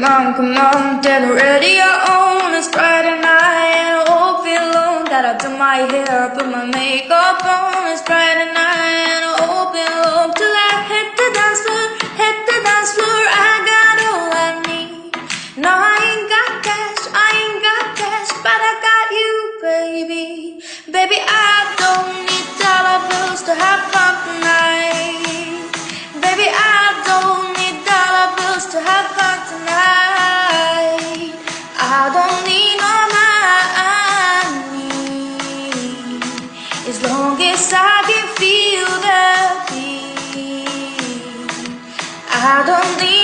come on, turn the radio on. It's Friday night and I won't be alone. Gotta do my hair, put my makeup on. It's Friday night and I won't be alone. Till I hit the dance floor, hit the dance floor. I got all I need. No, I ain't got cash, but I got you, baby. Baby, I don't need dollar bills to have fun tonight. Baby, I don't need dollar bills to have fun tonight. I don't need no money, as long as I can feel the beat. I don't need